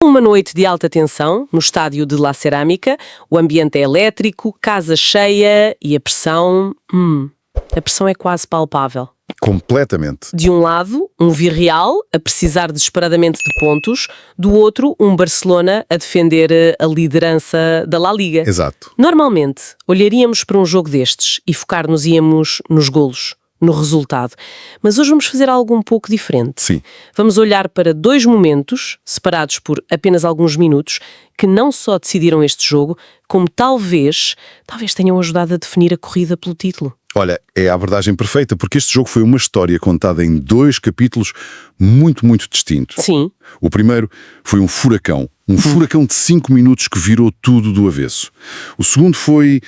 Uma noite de alta tensão no estádio de La Cerâmica, o ambiente é elétrico, casa cheia e a pressão... a pressão é quase palpável. Completamente. De um lado, um Villarreal a precisar desesperadamente de pontos, do outro, um Barcelona a defender a liderança da La Liga. Exato. Normalmente, olharíamos para um jogo destes e focar-nos-íamos nos golos, no resultado. Mas hoje vamos fazer algo um pouco diferente. Sim. Vamos olhar para dois momentos, separados por apenas alguns minutos, que não só decidiram este jogo, como talvez tenham ajudado a definir a corrida pelo título. Olha, é a abordagem perfeita, porque este jogo foi uma história contada em dois capítulos muito, muito distintos. Sim. O primeiro foi um furacão. Um furacão de 5 minutos que virou tudo do avesso. O segundo foi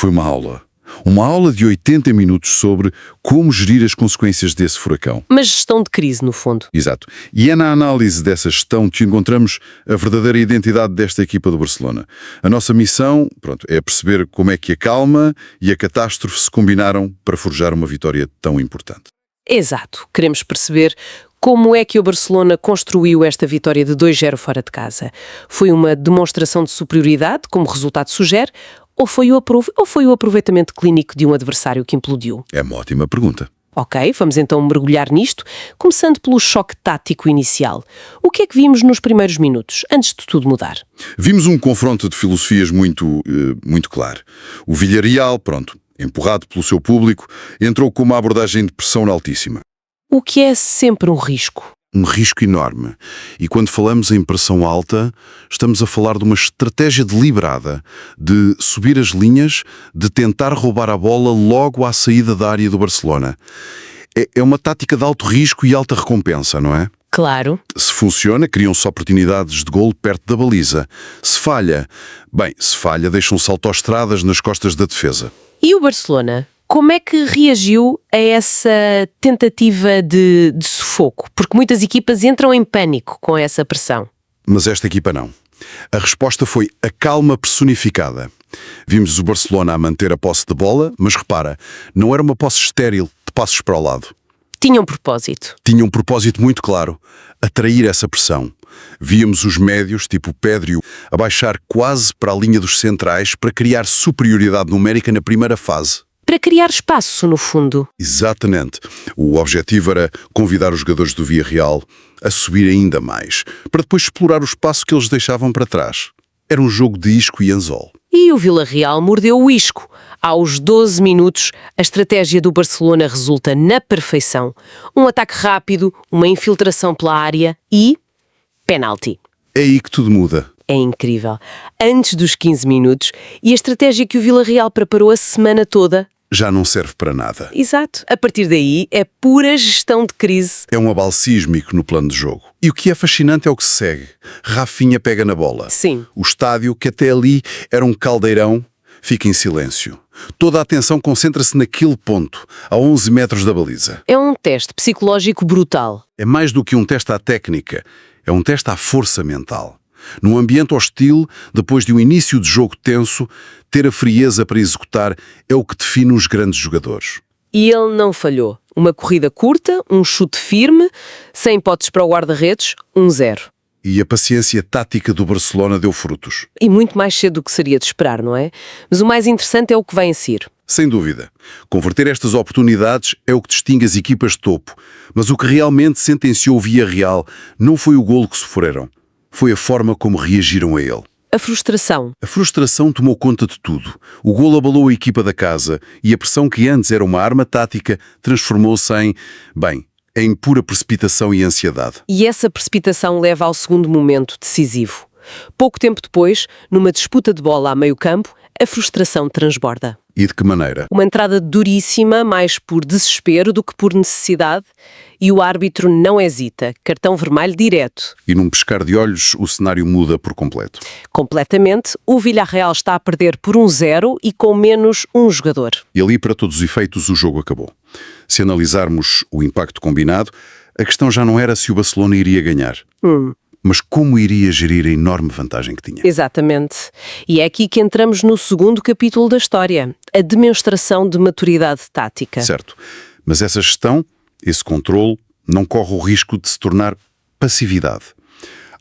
uma aula. Uma aula de 80 minutos sobre como gerir as consequências desse furacão. Uma gestão de crise, no fundo. Exato. E é na análise dessa gestão que encontramos a verdadeira identidade desta equipa do Barcelona. A nossa missão, é perceber como é que a calma e a catástrofe se combinaram para forjar uma vitória tão importante. Exato. Queremos perceber como é que o Barcelona construiu esta vitória de 2-0 fora de casa. Foi uma demonstração de superioridade, como o resultado sugere, ou foi o aproveitamento clínico de um adversário que implodiu? É uma ótima pergunta. Ok, vamos então mergulhar nisto, começando pelo choque tático inicial. O que é que vimos nos primeiros minutos, antes de tudo mudar? Vimos um confronto de filosofias muito claro. O Villarreal, empurrado pelo seu público, entrou com uma abordagem de pressão altíssima. O que é sempre um risco. Um risco enorme. E quando falamos em pressão alta, estamos a falar de uma estratégia deliberada de subir as linhas, de tentar roubar a bola logo à saída da área do Barcelona. É uma tática de alto risco e alta recompensa, não é? Claro. Se funciona, criam-se oportunidades de golo perto da baliza. Se falha, deixam-se autoestradas nas costas da defesa. E o Barcelona? Como é que reagiu a essa tentativa de sufoco? Porque muitas equipas entram em pânico com essa pressão. Mas esta equipa não. A resposta foi a calma personificada. Vimos o Barcelona a manter a posse de bola, mas repara, não era uma posse estéril de passos para o lado. Tinha um propósito. Tinha um propósito muito claro, atrair essa pressão. Víamos os médios, tipo o Pedri, a baixar quase para a linha dos centrais para criar superioridade numérica na primeira fase. Para criar espaço, no fundo. Exatamente. O objetivo era convidar os jogadores do Villarreal a subir ainda mais, para depois explorar o espaço que eles deixavam para trás. Era um jogo de isco e anzol. E o Villarreal mordeu o isco. Aos 12 minutos, a estratégia do Barcelona resulta na perfeição. Um ataque rápido, uma infiltração pela área e... penalti. É aí que tudo muda. É incrível. Antes dos 15 minutos, e a estratégia que o Villarreal preparou a semana toda... já não serve para nada. Exato. A partir daí, é pura gestão de crise. É um abalo sísmico no plano de jogo. E o que é fascinante é o que se segue. Rafinha pega na bola. Sim. O estádio, que até ali era um caldeirão, fica em silêncio. Toda a atenção concentra-se naquele ponto, a 11 metros da baliza. É um teste psicológico brutal. É mais do que um teste à técnica. É um teste à força mental. Num ambiente hostil, depois de um início de jogo tenso, ter a frieza para executar é o que define os grandes jogadores. E ele não falhou. Uma corrida curta, um chute firme, sem hipóteses para o guarda-redes, 1-0. E a paciência tática do Barcelona deu frutos. E muito mais cedo do que seria de esperar, não é? Mas o mais interessante é o que vem a seguir. Sem dúvida. Converter estas oportunidades é o que distingue as equipas de topo. Mas o que realmente sentenciou o Villarreal não foi o golo que sofreram. Foi a forma como reagiram a ele. A frustração. A frustração tomou conta de tudo. O golo abalou a equipa da casa e a pressão que antes era uma arma tática transformou-se em pura precipitação e ansiedade. E essa precipitação leva ao segundo momento decisivo. Pouco tempo depois, numa disputa de bola a meio campo, a frustração transborda. E de que maneira? Uma entrada duríssima, mais por desespero do que por necessidade, e o árbitro não hesita. Cartão vermelho direto. E num piscar de olhos, o cenário muda por completo. Completamente, o Villarreal está a perder por 1-0 e com menos um jogador. E ali, para todos os efeitos, o jogo acabou. Se analisarmos o impacto combinado, a questão já não era se o Barcelona iria ganhar. Mas como iria gerir a enorme vantagem que tinha. Exatamente. E é aqui que entramos no segundo capítulo da história, a demonstração de maturidade tática. Certo. Mas essa gestão, esse controle, não corre o risco de se tornar passividade.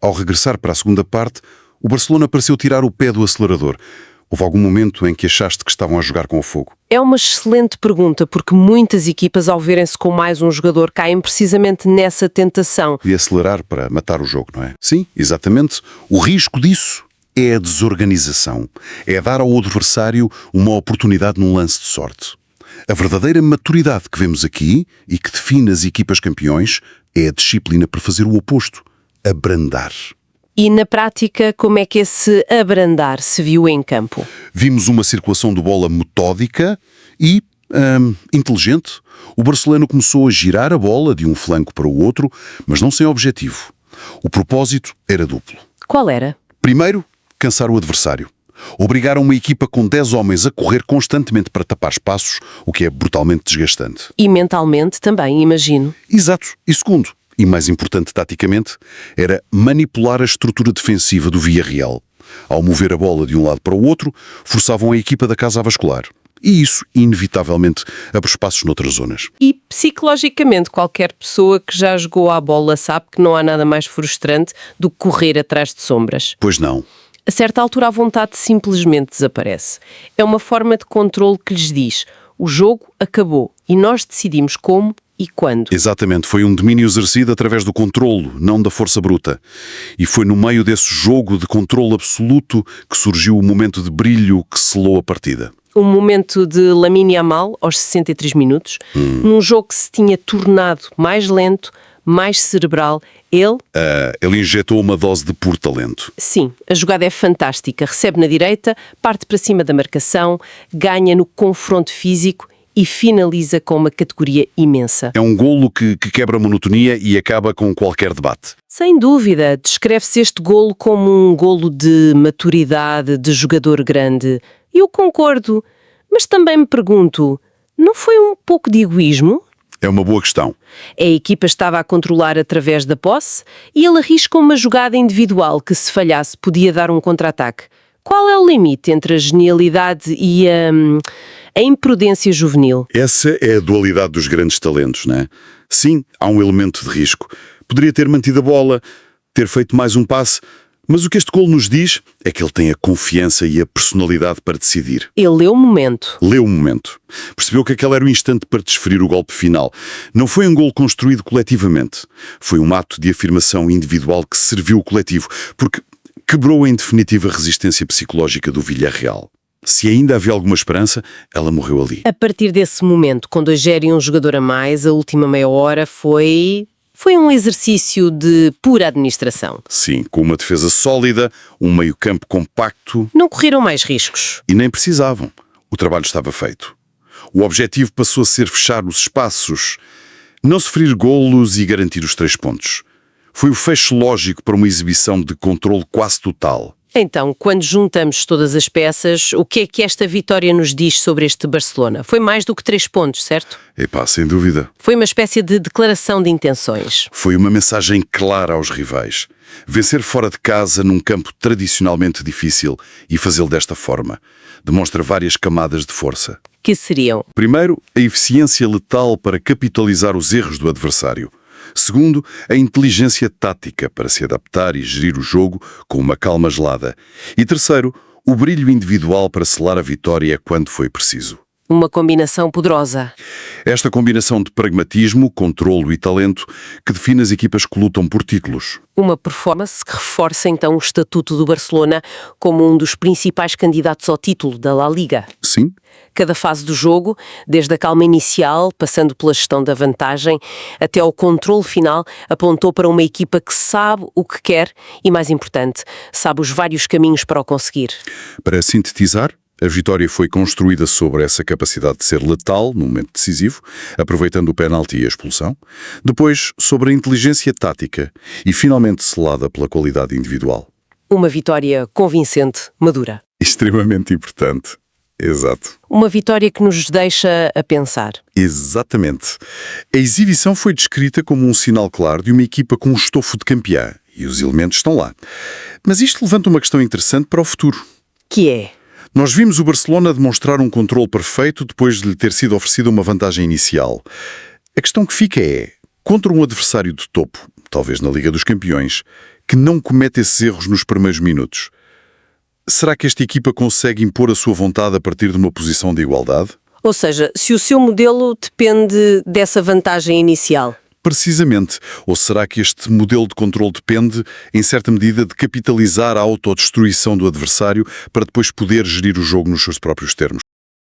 Ao regressar para a segunda parte, o Barcelona pareceu tirar o pé do acelerador. Houve algum momento em que achaste que estavam a jogar com o fogo? É uma excelente pergunta, porque muitas equipas, ao verem-se com mais um jogador, caem precisamente nessa tentação. De acelerar para matar o jogo, não é? Sim, exatamente. O risco disso é a desorganização. É dar ao adversário uma oportunidade num lance de sorte. A verdadeira maturidade que vemos aqui e que define as equipas campeões é a disciplina para fazer o oposto. Abrandar. E na prática, como é que esse abrandar se viu em campo? Vimos uma circulação de bola metódica e inteligente. O Barcelona começou a girar a bola de um flanco para o outro, mas não sem objetivo. O propósito era duplo. Qual era? Primeiro, cansar o adversário. Obrigaram uma equipa com 10 homens a correr constantemente para tapar espaços, o que é brutalmente desgastante. E mentalmente também, imagino. Exato. E segundo, e mais importante taticamente, era manipular a estrutura defensiva do Villarreal. Ao mover a bola de um lado para o outro, forçavam a equipa da casa a vascular. E isso, inevitavelmente, abre espaços noutras zonas. E psicologicamente, qualquer pessoa que já jogou à bola sabe que não há nada mais frustrante do que correr atrás de sombras. Pois não. A certa altura a vontade simplesmente desaparece. É uma forma de controle que lhes diz: o jogo acabou e nós decidimos como e quando. Exatamente, foi um domínio exercido através do controlo, não da força bruta. E foi no meio desse jogo de controlo absoluto que surgiu o momento de brilho que selou a partida. Um momento de Lamine Yamal aos 63 minutos, num jogo que se tinha tornado mais lento, mais cerebral. Ele injetou uma dose de puro talento. Sim, a jogada é fantástica. Recebe na direita, parte para cima da marcação, ganha no confronto físico e finaliza com uma categoria imensa. É um golo que quebra a monotonia e acaba com qualquer debate. Sem dúvida, descreve-se este golo como um golo de maturidade, de jogador grande. Eu concordo, mas também me pergunto, não foi um pouco de egoísmo? É uma boa questão. A equipa estava a controlar através da posse e ele arrisca uma jogada individual que, se falhasse, podia dar um contra-ataque. Qual é o limite entre a genialidade e a imprudência juvenil? Essa é a dualidade dos grandes talentos, não é? Sim, há um elemento de risco. Poderia ter mantido a bola, ter feito mais um passe, mas o que este golo nos diz é que ele tem a confiança e a personalidade para decidir. Ele leu o momento. Leu o momento. Percebeu que aquele era o instante para desferir o golpe final. Não foi um golo construído coletivamente. Foi um ato de afirmação individual que serviu o coletivo, porque quebrou em definitiva a resistência psicológica do Villarreal. Se ainda havia alguma esperança, ela morreu ali. A partir desse momento, com 2-0 e um jogador a mais, a última meia hora foi um exercício de pura administração. Sim, com uma defesa sólida, um meio-campo compacto. Não correram mais riscos. E nem precisavam. O trabalho estava feito. O objetivo passou a ser fechar os espaços, não sofrer golos e garantir os 3 pontos. Foi o fecho lógico para uma exibição de controle quase total. Então, quando juntamos todas as peças, o que é que esta vitória nos diz sobre este Barcelona? Foi mais do que 3 pontos, certo? Epá, sem dúvida. Foi uma espécie de declaração de intenções. Foi uma mensagem clara aos rivais. Vencer fora de casa num campo tradicionalmente difícil e fazê-lo desta forma demonstra várias camadas de força. Que seriam? Primeiro, a eficiência letal para capitalizar os erros do adversário. Segundo, a inteligência tática para se adaptar e gerir o jogo com uma calma gelada. E terceiro, o brilho individual para selar a vitória quando foi preciso. Uma combinação poderosa. Esta combinação de pragmatismo, controlo e talento que define as equipas que lutam por títulos. Uma performance que reforça então o estatuto do Barcelona como um dos principais candidatos ao título da La Liga. Sim. Cada fase do jogo, desde a calma inicial, passando pela gestão da vantagem, até ao controle final, apontou para uma equipa que sabe o que quer e, mais importante, sabe os vários caminhos para o conseguir. Para sintetizar, a vitória foi construída sobre essa capacidade de ser letal no momento decisivo, aproveitando o penalti e a expulsão. Depois, sobre a inteligência tática e, finalmente, selada pela qualidade individual. Uma vitória convincente, madura. Extremamente importante. Exato. Uma vitória que nos deixa a pensar. Exatamente. A exibição foi descrita como um sinal claro de uma equipa com um estofo de campeã, e os elementos estão lá. Mas isto levanta uma questão interessante para o futuro. Que é? Nós vimos o Barcelona demonstrar um controle perfeito depois de lhe ter sido oferecida uma vantagem inicial. A questão que fica é, contra um adversário de topo, talvez na Liga dos Campeões, que não comete esses erros nos primeiros minutos. Será que esta equipa consegue impor a sua vontade a partir de uma posição de igualdade? Ou seja, se o seu modelo depende dessa vantagem inicial. Precisamente. Ou será que este modelo de controle depende, em certa medida, de capitalizar a autodestruição do adversário para depois poder gerir o jogo nos seus próprios termos?